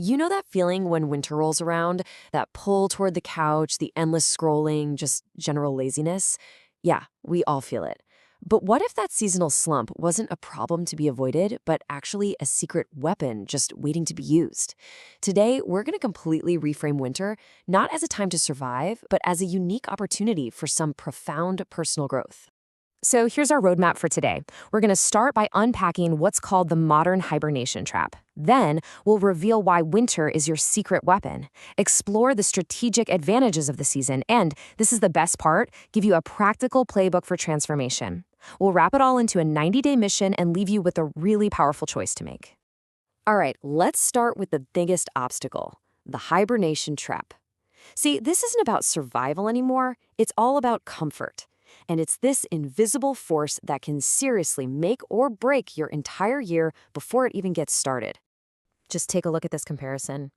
You know that feeling when winter rolls around? That pull toward the couch, the endless scrolling, just general laziness? Yeah, we all feel it. But what if that seasonal slump wasn't a problem to be avoided, but actually a secret weapon just waiting to be used? Today, we're going to completely reframe winter, not as a time to survive, but as a unique opportunity for some profound personal growth. So here's our roadmap for today. We're going to start by unpacking what's called the modern hibernation trap. Then we'll reveal why winter is your secret weapon, explore the strategic advantages of the season, and, this is the best part, give you a practical playbook for transformation. We'll wrap it all into a 90-day mission and leave you with a really powerful choice to make. All right, let's start with the biggest obstacle, the hibernation trap. See, this isn't about survival anymore, it's all about comfort. And it's this invisible force that can seriously make or break your entire year before it even gets started. Just take a look at this comparison.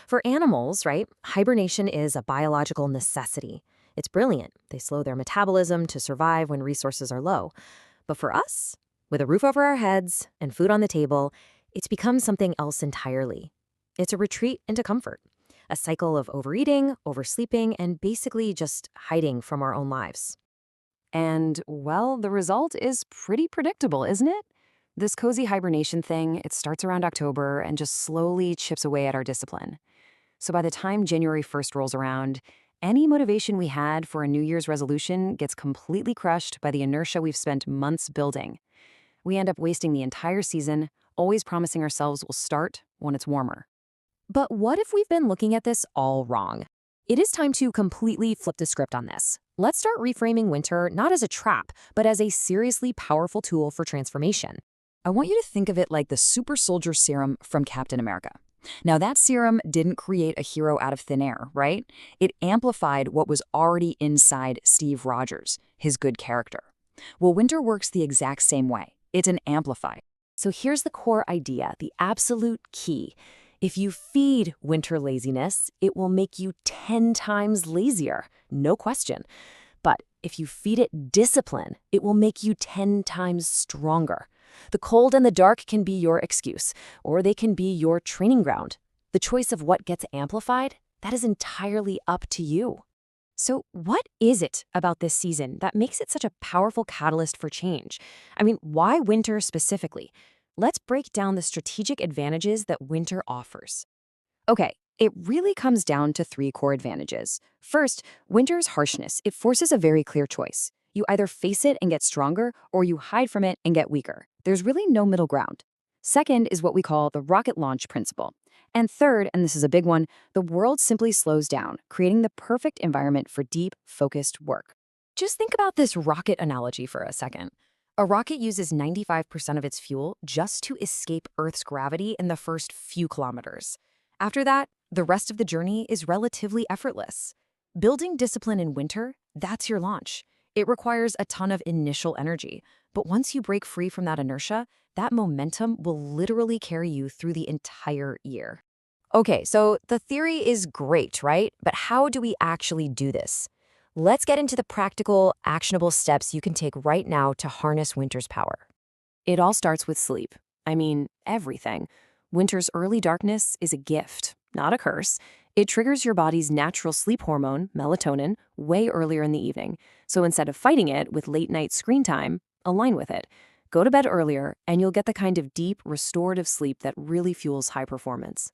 For animals, right, hibernation is a biological necessity. It's brilliant. They slow their metabolism to survive when resources are low. But for us, with a roof over our heads and food on the table, it's become something else entirely. It's a retreat into comfort, a cycle of overeating, oversleeping, and basically just hiding from our own lives. And, well, the result is pretty predictable, isn't it? This cozy hibernation thing, it starts around October and just slowly chips away at our discipline. So by the time January 1st rolls around, any motivation we had for a New Year's resolution gets completely crushed by the inertia we've spent months building. We end up wasting the entire season, always promising ourselves we'll start when it's warmer. But what if we've been looking at this all wrong? It is time to completely flip the script on this. Let's start reframing winter not as a trap, but as a seriously powerful tool for transformation. I want you to think of it like the super soldier serum from Captain America. Now, that serum didn't create a hero out of thin air, right? It amplified what was already inside Steve Rogers, his good character. Well, winter works the exact same way. It's an amplifier. So here's the core idea, the absolute key. If you feed winter laziness, it will make you 10 times lazier, no question. But if you feed it discipline, it will make you 10 times stronger. The cold and the dark can be your excuse, or they can be your training ground. The choice of what gets amplified, that is entirely up to you. So what is it about this season that makes it such a powerful catalyst for change? I mean, why winter specifically? Let's break down the strategic advantages that winter offers. Okay, it really comes down to three core advantages. First, winter's harshness. It forces a very clear choice. You either face it and get stronger, or you hide from it and get weaker. There's really no middle ground. Second is what we call the rocket launch principle. And third, and this is a big one, the world simply slows down, creating the perfect environment for deep, focused work. Just think about this rocket analogy for a second. A rocket uses 95% of its fuel just to escape Earth's gravity in the first few kilometers. After that, the rest of the journey is relatively effortless. Building discipline in winter, that's your launch. It requires a ton of initial energy, but once you break free from that inertia, that momentum will literally carry you through the entire year. Okay, so the theory is great, right? But how do we actually do this? Let's get into the practical, actionable steps you can take right now to harness winter's power. It all starts with sleep. I mean, everything. Winter's early darkness is a gift, not a curse. It triggers your body's natural sleep hormone, melatonin, way earlier in the evening. So instead of fighting it with late-night screen time, align with it. Go to bed earlier, and you'll get the kind of deep, restorative sleep that really fuels high performance.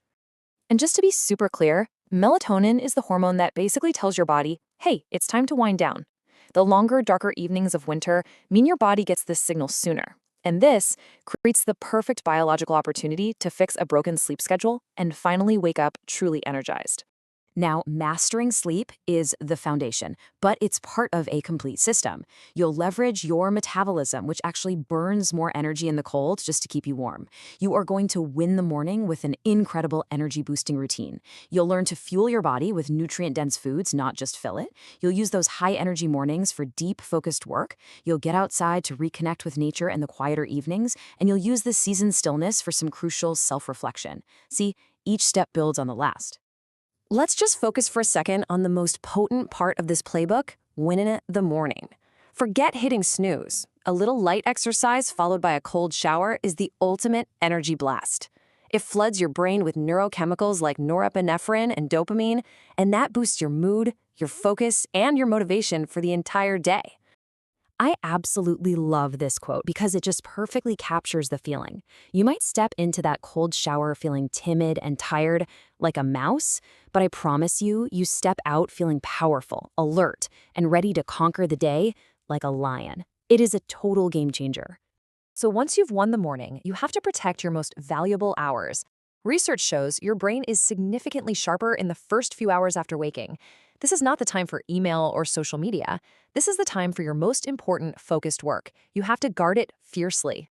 And just to be super clear, melatonin is the hormone that basically tells your body, hey, it's time to wind down. The longer, darker evenings of winter mean your body gets this signal sooner. And this creates the perfect biological opportunity to fix a broken sleep schedule and finally wake up truly energized. Now, mastering sleep is the foundation, but it's part of a complete system. You'll leverage your metabolism, which actually burns more energy in the cold just to keep you warm. You are going to win the morning with an incredible energy-boosting routine. You'll learn to fuel your body with nutrient-dense foods, not just fill it. You'll use those high-energy mornings for deep, focused work. You'll get outside to reconnect with nature in the quieter evenings, and you'll use the season's stillness for some crucial self-reflection. See, each step builds on the last. Let's just focus for a second on the most potent part of this playbook, winning the morning. Forget hitting snooze. A little light exercise followed by a cold shower is the ultimate energy blast. It floods your brain with neurochemicals like norepinephrine and dopamine, and that boosts your mood, your focus, and your motivation for the entire day. I absolutely love this quote because it just perfectly captures the feeling. You might step into that cold shower feeling timid and tired, like a mouse, but I promise you, you step out feeling powerful, alert, and ready to conquer the day like a lion. It is a total game changer. So once you've won the morning, you have to protect your most valuable hours. Research shows your brain is significantly sharper in the first few hours after waking. This is not the time for email or social media. This is the time for your most important focused work. You have to guard it fiercely.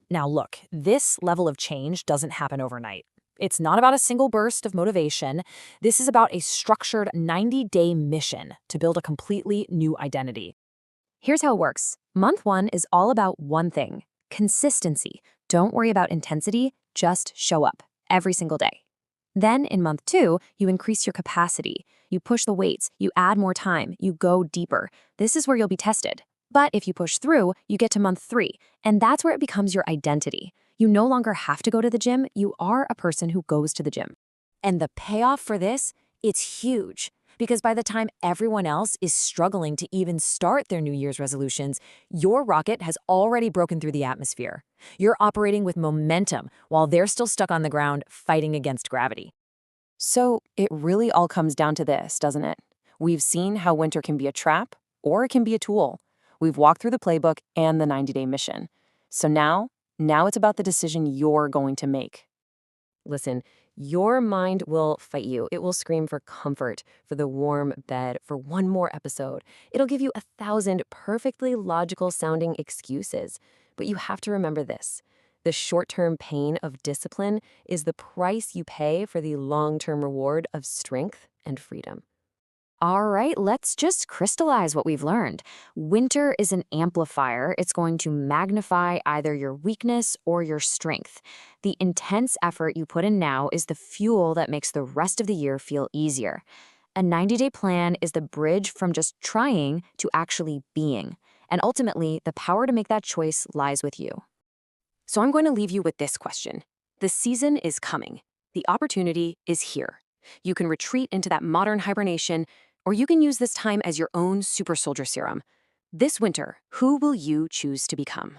Now look, this level of change doesn't happen overnight. It's not about a single burst of motivation. This is about a structured 90-day mission to build a completely new identity. Here's how it works. Month 1 is all about one thing: consistency. Don't worry about intensity, just show up every single day. Then in month 2, you increase your capacity. You push the weights, you add more time, you go deeper. This is where you'll be tested. But if you push through, you get to month 3, and that's where it becomes your identity. You no longer have to go to the gym, you are a person who goes to the gym. And the payoff for this, it's huge. Because by the time everyone else is struggling to even start their New Year's resolutions, your rocket has already broken through the atmosphere. You're operating with momentum while they're still stuck on the ground fighting against gravity. So it really all comes down to this, doesn't it? We've seen how winter can be a trap or it can be a tool. We've walked through the playbook and the 90-day mission. So now it's about the decision you're going to make. Listen, your mind will fight you. It will scream for comfort, for the warm bed, for one more episode. It'll give you 1,000 perfectly logical sounding excuses. But you have to remember this. The short-term pain of discipline is the price you pay for the long-term reward of strength and freedom. All right, let's just crystallize what we've learned. Winter is an amplifier. It's going to magnify either your weakness or your strength. The intense effort you put in now is the fuel that makes the rest of the year feel easier. A 90-day plan is the bridge from just trying to actually being. And ultimately, the power to make that choice lies with you. So I'm going to leave you with this question. The season is coming. The opportunity is here. You can retreat into that modern hibernation, or you can use this time as your own super soldier serum. This winter, who will you choose to become?